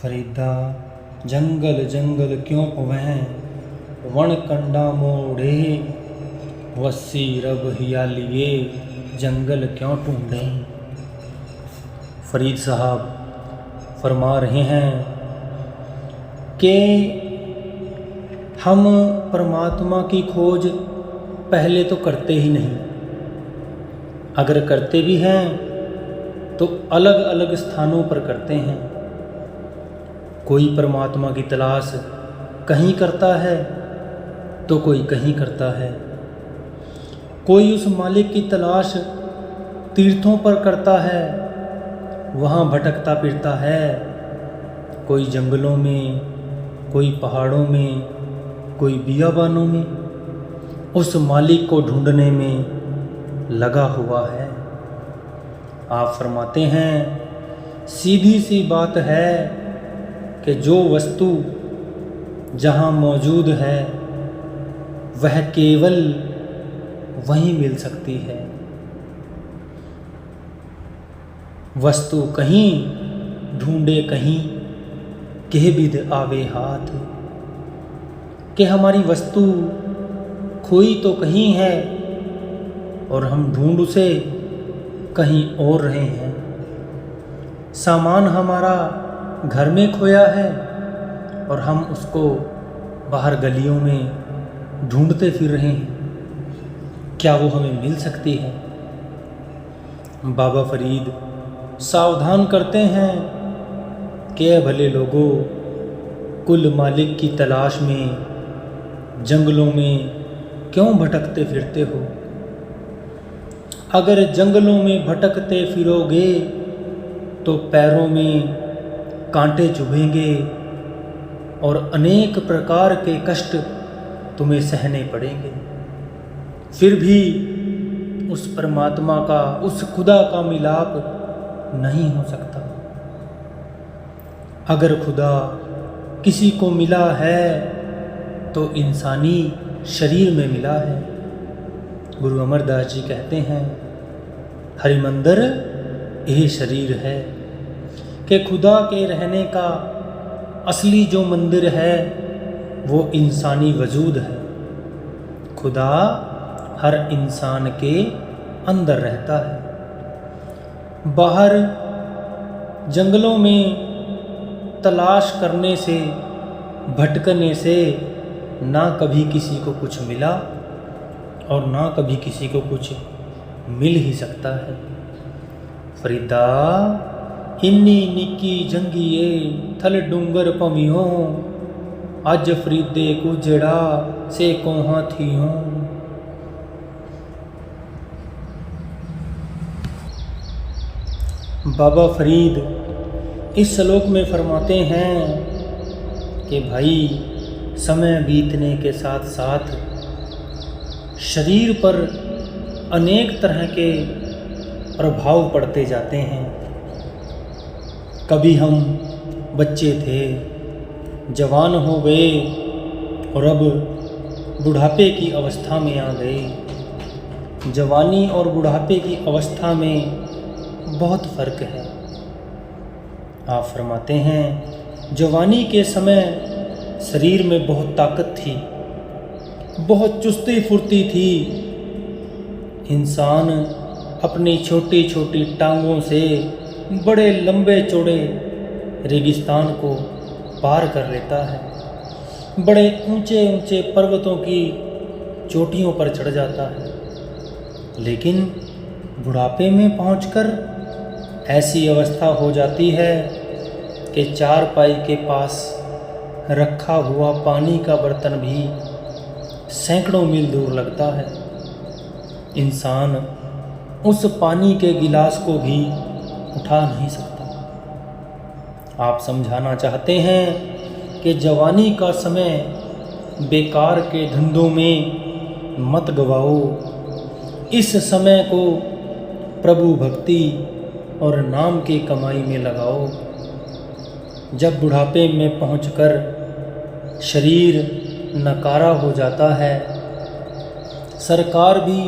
फरीदा जंगल जंगल क्यों पवैं, वण कंडा मोड़े, वस्सी रब हियालिए जंगल क्यों ढूंढें। फरीद साहब फरमा रहे हैं कि हम परमात्मा की खोज पहले तो करते ही नहीं, अगर करते भी हैं तो अलग अलग स्थानों पर करते हैं। कोई परमात्मा की तलाश कहीं करता है तो कोई कहीं करता है। कोई उस मालिक की तलाश तीर्थों पर करता है, वहाँ भटकता फिरता है। कोई जंगलों में, कोई पहाड़ों में, कोई बियाबानों में उस मालिक को ढूंढने में लगा हुआ है। आप फरमाते हैं सीधी सी बात है कि जो वस्तु जहाँ मौजूद है वह केवल वहीं मिल सकती है। वस्तु कहीं ढूंढे कहीं, के बिद आवे हाथ। कि हमारी वस्तु खोई तो कहीं है और हम ढूंढ उसे कहीं और रहे हैं। सामान हमारा घर में खोया है और हम उसको बाहर गलियों में ढूंढते फिर रहे हैं। क्या वो हमें मिल सकती है? बाबा फरीद सावधान करते हैं कि भले लोगों, कुल मालिक की तलाश में जंगलों में क्यों भटकते फिरते हो। अगर जंगलों में भटकते फिरोगे तो पैरों में कांटे चुभेंगे और अनेक प्रकार के कष्ट तुम्हें सहने पड़ेंगे। फिर भी उस परमात्मा का, उस खुदा का मिलाप नहीं हो सकता। अगर खुदा किसी को मिला है तो इंसानी शरीर में मिला है। गुरु अमरदास जी कहते हैं हरिमंदिर यही शरीर है, कि खुदा के रहने का असली जो मंदिर है वो इंसानी वजूद है। खुदा हर इंसान के अंदर रहता है। बाहर जंगलों में तलाश करने से, भटकने से ना कभी किसी को कुछ मिला और ना कभी किसी को कुछ मिल ही सकता है। फरीदा इन्नी निक्की जंगिए थल डूंगर पवियों, अज फरीदे गुजड़ा से कोहा थियों। बाबा फरीद इस श्लोक में फरमाते हैं कि भाई समय बीतने के साथ साथ शरीर पर अनेक तरह के प्रभाव पड़ते जाते हैं। कभी हम बच्चे थे, जवान हो गए और अब बुढ़ापे की अवस्था में आ गए। जवानी और बुढ़ापे की अवस्था में बहुत फ़र्क है। आप फरमाते हैं जवानी के समय शरीर में बहुत ताकत थी, बहुत चुस्ती फुर्ती थी। इंसान अपनी छोटी छोटी टांगों से बड़े लंबे चौड़े रेगिस्तान को पार कर लेता है, बड़े ऊंचे ऊंचे पर्वतों की चोटियों पर चढ़ जाता है। लेकिन बुढ़ापे में पहुंचकर ऐसी अवस्था हो जाती है कि चारपाई के पास रखा हुआ पानी का बर्तन भी सैकड़ों मील दूर लगता है। इंसान उस पानी के गिलास को भी उठा नहीं सकता। आप समझाना चाहते हैं कि जवानी का समय बेकार के धंधों में मत गवाओ। इस समय को प्रभु भक्ति और नाम की कमाई में लगाओ। जब बुढ़ापे में पहुंचकर शरीर नकारा हो जाता है, सरकार भी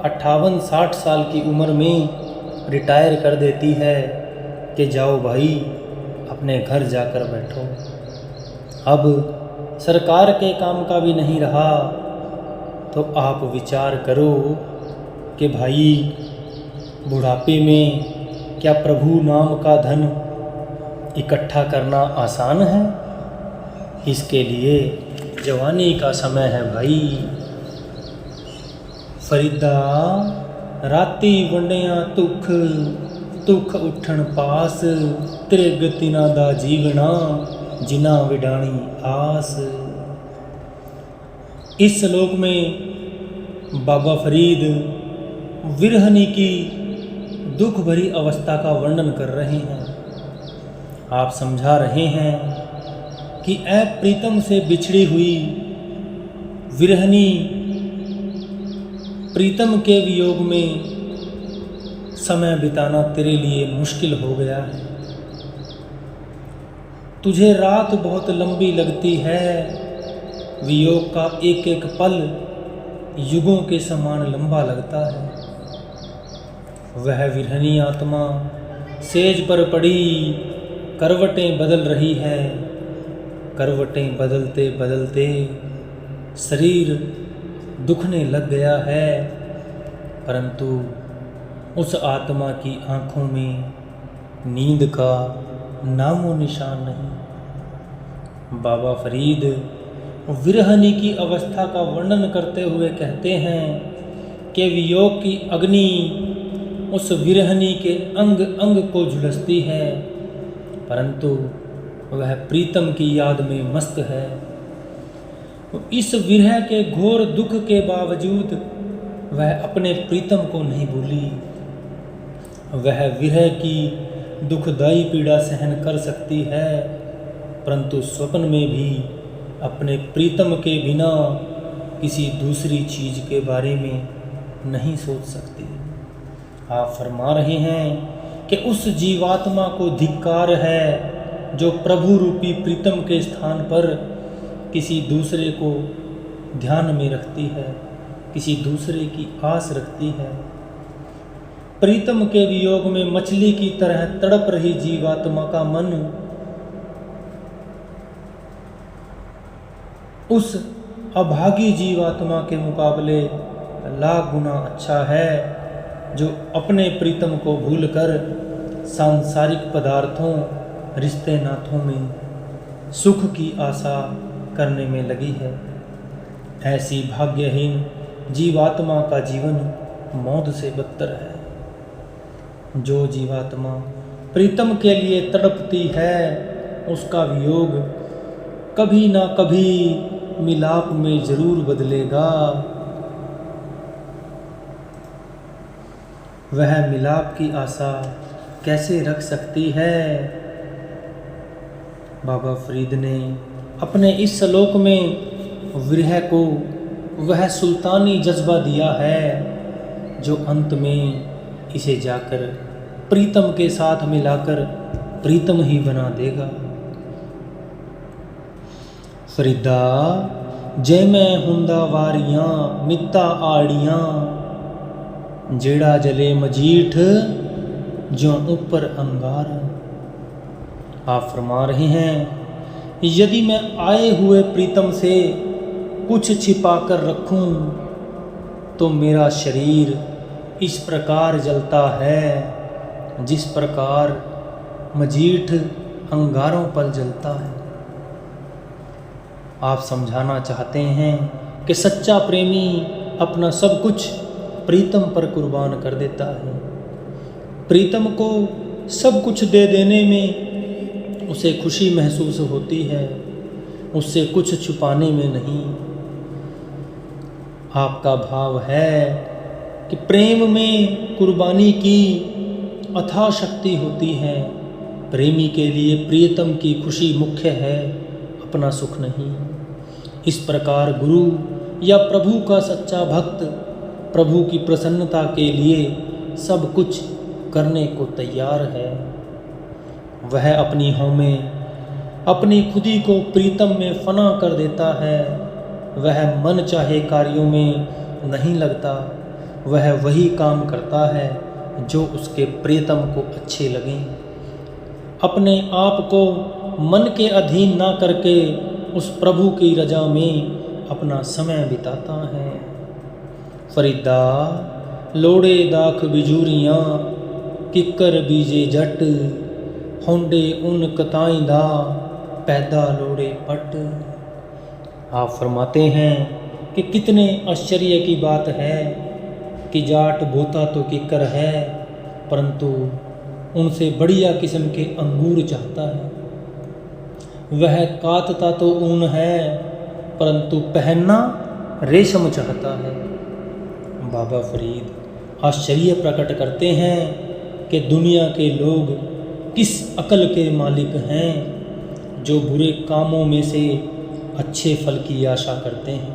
58-60 साल की उम्र में रिटायर कर देती है कि जाओ भाई अपने घर जाकर बैठो। अब सरकार के काम का भी नहीं रहा तो आप विचार करो कि भाई बुढ़ापे में क्या प्रभु नाम का धन इकट्ठा करना आसान है? इसके लिए जवानी का समय है भाई। फरीदा राती वंडिया तुख तुख उठन पास, त्रिग तिना दा जीवना जिना विडाणी आस। इस श्लोक में बाबा फरीद विरहनी की दुख भरी अवस्था का वर्णन कर रहे हैं। आप समझा रहे हैं कि ऐ प्रीतम से बिछड़ी हुई विरहनी, प्रीतम के वियोग में समय बिताना तेरे लिए मुश्किल हो गया है। तुझे रात बहुत लंबी लगती है, वियोग का एक एक पल युगों के समान लंबा लगता है। वह विरहनी आत्मा सेज पर पड़ी करवटें बदल रही है। करवटें बदलते बदलते शरीर दुखने लग गया है, परंतु उस आत्मा की आँखों में नींद का नामो निशान नहीं। बाबा फरीद विरहनी की अवस्था का वर्णन करते हुए कहते हैं कि वियोग की अग्नि उस विरहनी के अंग अंग को झुलसती है, परंतु वह प्रीतम की याद में मस्त है। इस विरह के घोर दुख के बावजूद वह अपने प्रीतम को नहीं भूली। वह विरह की दुखदाई पीड़ा सहन कर सकती है, परंतु स्वप्न में भी अपने प्रीतम के बिना किसी दूसरी चीज़ के बारे में नहीं सोच सकती। आप फरमा रहे हैं कि उस जीवात्मा को धिक्कार है जो प्रभु रूपी प्रीतम के स्थान पर किसी दूसरे को ध्यान में रखती है, किसी दूसरे की आस रखती है। प्रीतम के वियोग में मछली की तरह तड़प रही जीवात्मा का मन उस अभागी जीवात्मा के मुकाबले लाख गुना अच्छा है, जो अपने प्रीतम को भूलकर सांसारिक पदार्थों, रिश्ते नातों में सुख की आशा करने में लगी है। ऐसी भाग्यहीन जीवात्मा का जीवन मौत से बदतर है। जो जीवात्मा प्रीतम के लिए तड़पती है, उसका वियोग कभी ना कभी मिलाप में जरूर बदलेगा। वह मिलाप की आशा कैसे रख सकती है? बाबा फरीद ने अपने इस श्लोक में विरह को वह सुल्तानी जज्बा दिया है जो अंत में इसे जाकर प्रीतम के साथ मिलाकर प्रीतम ही बना देगा। फरीदा जय मैं हुंदा वारियां मित्ता आड़ियां, जेड़ा जले मजीठ जो ऊपर अंगार। आप फरमा रहे हैं, यदि मैं आए हुए प्रीतम से कुछ छिपा कर रखूं तो मेरा शरीर इस प्रकार जलता है जिस प्रकार मजीठ अंगारों पर जलता है। आप समझाना चाहते हैं कि सच्चा प्रेमी अपना सब कुछ प्रीतम पर कुर्बान कर देता है। प्रीतम को सब कुछ दे देने में उसे खुशी महसूस होती है, उससे कुछ छुपाने में नहीं। आपका भाव है कि प्रेम में कुर्बानी की अथाह शक्ति होती है। प्रेमी के लिए प्रियतम की खुशी मुख्य है, अपना सुख नहीं। इस प्रकार गुरु या प्रभु का सच्चा भक्त प्रभु की प्रसन्नता के लिए सब कुछ करने को तैयार है। वह अपनी में अपनी खुदी को प्रीतम में फना कर देता है। वह मन चाहे कार्यों में नहीं लगता, वह वही काम करता है जो उसके प्रियतम को अच्छे लगें। अपने आप को मन के अधीन ना करके उस प्रभु की रजा में अपना समय बिताता है। फरीदा लोड़े दाख बिजूरियाँ किकर बीजे जट होंडे उन कताइंदा पैदा लोड़े पट। आप फरमाते हैं कि कितने आश्चर्य की बात है कि जाट बोता तो किकर है, परंतु उनसे बढ़िया किस्म के अंगूर चाहता है। वह कातता तो ऊन है, परंतु पहनना रेशम चाहता है। बाबा फरीद आश्चर्य प्रकट करते हैं कि दुनिया के लोग किस अकल के मालिक हैं जो बुरे कामों में से अच्छे फल की आशा करते हैं।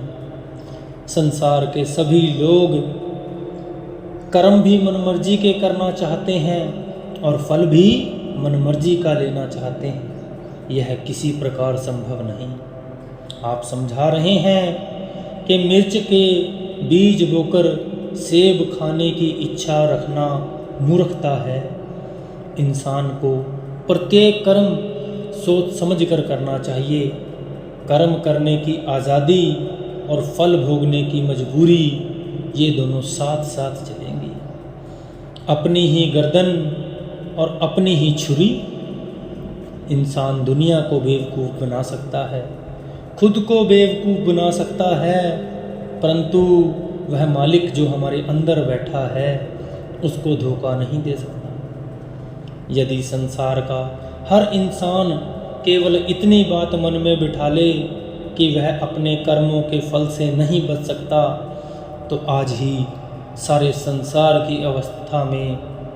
संसार के सभी लोग कर्म भी मनमर्जी के करना चाहते हैं और फल भी मनमर्जी का लेना चाहते हैं। यह किसी प्रकार संभव नहीं। आप समझा रहे हैं कि मिर्च के बीज बोकर सेब खाने की इच्छा रखना मूर्खता है। इंसान को प्रत्येक कर्म सोच समझ कर करना चाहिए। कर्म करने की आज़ादी और फल भोगने की मजबूरी, ये दोनों साथ साथ चलेंगी। अपनी ही गर्दन और अपनी ही छुरी। इंसान दुनिया को बेवकूफ़ बना सकता है, खुद को बेवकूफ़ बना सकता है, परंतु वह मालिक जो हमारे अंदर बैठा है उसको धोखा नहीं दे सकता। यदि संसार का हर इंसान केवल इतनी बात मन में बिठा ले कि वह अपने कर्मों के फल से नहीं बच सकता, तो आज ही सारे संसार की अवस्था में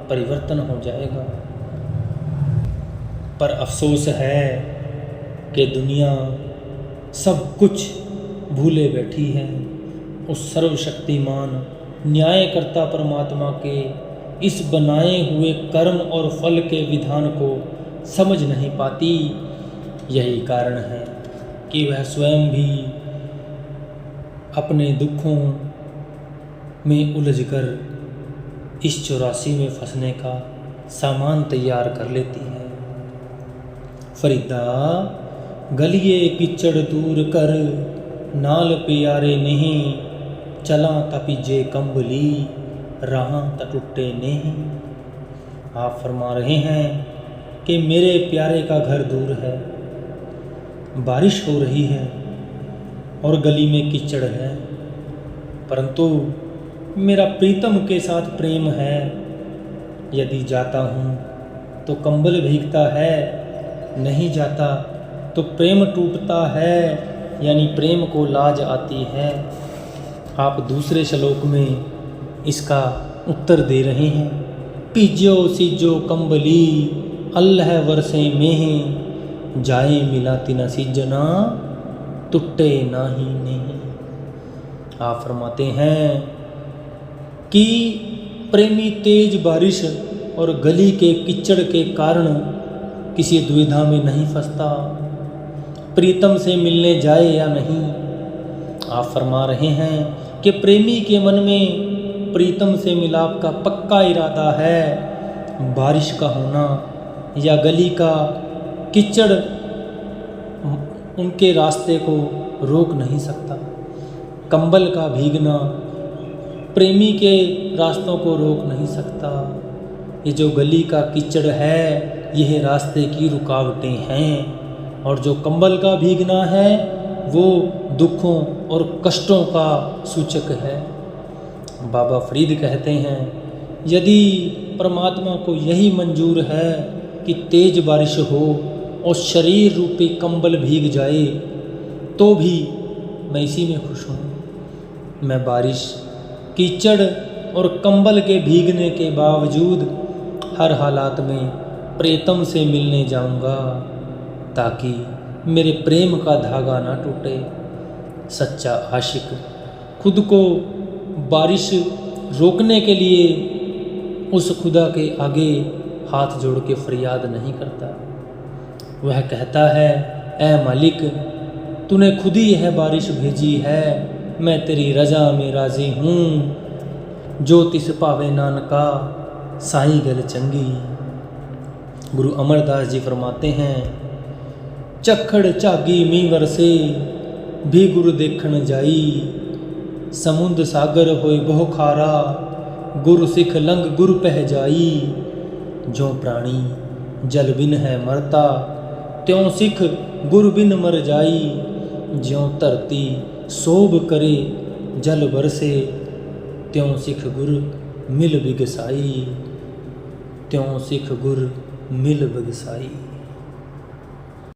परिवर्तन हो जाएगा। पर अफसोस है कि दुनिया सब कुछ भूले बैठी है। उस सर्वशक्तिमान न्यायकर्ता परमात्मा के इस बनाए हुए कर्म और फल के विधान को समझ नहीं पाती। यही कारण है कि वह स्वयं भी अपने दुखों में उलझकर इस 84 में फंसने का सामान तैयार कर लेती है। फरीदा गलिए किचड़ दूर कर नाल प्यारे नहीं, चला तपीजे कंबली राह टूटे नहीं। आप फरमा रहे हैं कि मेरे प्यारे का घर दूर है, बारिश हो रही है और गली में कीचड़ है, परंतु मेरा प्रीतम के साथ प्रेम है। यदि जाता हूँ तो कंबल भीगता है, नहीं जाता तो प्रेम टूटता है, यानी प्रेम को लाज आती है। आप दूसरे श्लोक में इसका उत्तर दे रहे हैं। पीजो सीजो कंबली अल्लाह वर्षे में जाए मिलाती न सीजना टूटे ना ही नहीं। आप फरमाते हैं कि प्रेमी तेज बारिश और गली के कीचड़ के कारण किसी दुविधा में नहीं फंसता, प्रीतम से मिलने जाए या नहीं। आप फरमा रहे हैं कि प्रेमी के मन में प्रीतम से मिलाप का पक्का इरादा है। बारिश का होना या गली का कीचड़ उनके रास्ते को रोक नहीं सकता। कंबल का भीगना प्रेमी के रास्तों को रोक नहीं सकता। ये जो गली का कीचड़ है यह रास्ते की रुकावटें हैं, और जो कंबल का भीगना है वो दुखों और कष्टों का सूचक है। बाबा फरीद कहते हैं यदि परमात्मा को यही मंजूर है कि तेज बारिश हो और शरीर रूपी कंबल भीग जाए, तो भी मैं इसी में खुश हूँ। मैं बारिश, कीचड़ और कंबल के भीगने के बावजूद हर हालात में प्रीतम से मिलने जाऊंगा, ताकि मेरे प्रेम का धागा ना टूटे। सच्चा आशिक खुद को बारिश रोकने के लिए उस खुदा के आगे हाथ जोड़ के फरियाद नहीं करता। वह कहता है, ऐ मालिक, तूने खुद ही यह बारिश भेजी है, मैं तेरी रजा में राज़ी हूँ। जो तिस पावे नानका साई गल चंगी। गुरु अमरदास जी फरमाते हैं, चखड़ झागी मींह वरसे भी गुरु देखण जाई, समुंद सागर होए बहु खारा गुरु सिख लंघ गुरु पह जाई। जो प्राणी जल बिन है मरता त्यों सिख गुरु बिन मर जाई। ज्यों धरती सोभ करे जल बरसे त्यों सिख गुर मिल बिगसाई, त्यों सिख गुर मिल बिगसाई।